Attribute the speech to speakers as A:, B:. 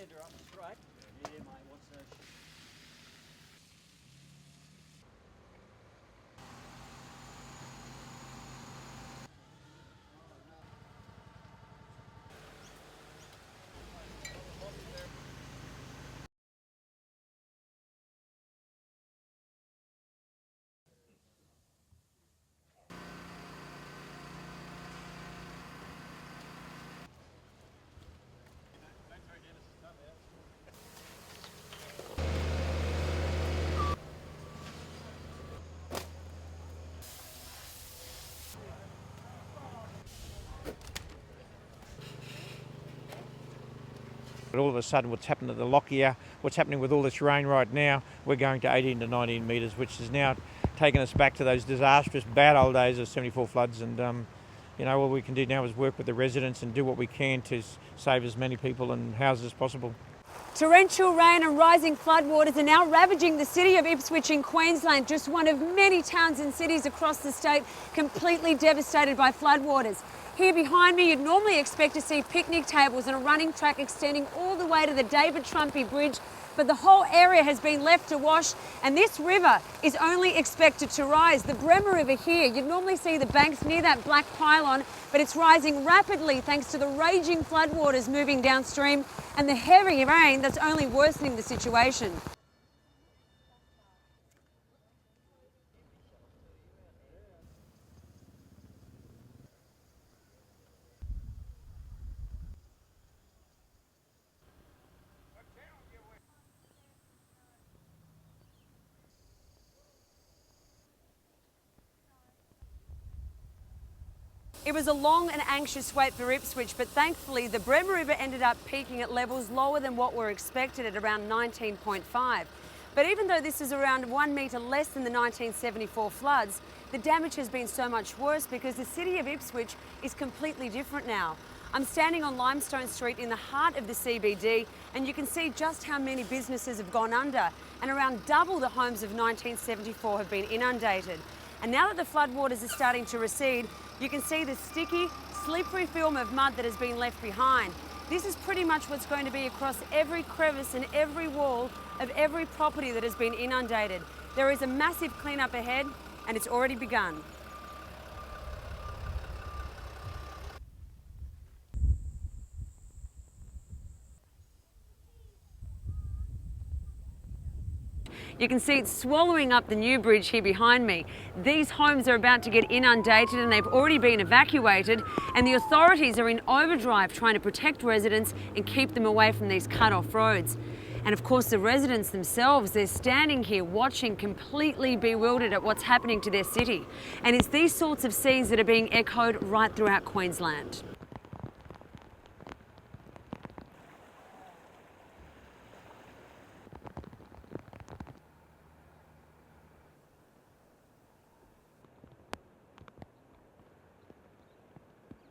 A: they're up straight. Yeah, mate, what's that?
B: But all of a sudden what's happened to the Lockyer, what's happening with all this rain right now, we're going to 18 to 19 metres, which has now taken us back to those disastrous bad old days of 74 floods. And what we can do now is work with the residents and do what we can to save as many people and houses as possible.
C: Torrential rain and rising floodwaters are now ravaging the city of Ipswich in Queensland, just one of many towns and cities across the state completely devastated by floodwaters. Here behind me, you'd normally expect to see picnic tables and a running track extending all the way to the David Trumpy Bridge, but the whole area has been left to wash, and this river is only expected to rise. The Brisbane River here, you'd normally see the banks near that black pylon, but it's rising rapidly thanks to the raging floodwaters moving downstream and the heavy rain that's only worsening the situation. It was a long and anxious wait for Ipswich, but thankfully the Brisbane River ended up peaking at levels lower than what were expected at around 19.5. But even though this is around 1 metre less than the 1974 floods, the damage has been so much worse because the city of Ipswich is completely different now. I'm standing on Limestone Street in the heart of the CBD, and you can see just how many businesses have gone under, and around double the homes of 1974 have been inundated. And now that the floodwaters are starting to recede, you can see the sticky, slippery film of mud that has been left behind. This is pretty much what's going to be across every crevice and every wall of every property that has been inundated. There is a massive cleanup ahead, and it's already begun. You can see it's swallowing up the new bridge here behind me. These homes are about to get inundated and they've already been evacuated, and the authorities are in overdrive trying to protect residents and keep them away from these cut-off roads. And of course the residents themselves, they're standing here watching, completely bewildered at what's happening to their city. And it's these sorts of scenes that are being echoed right throughout Queensland.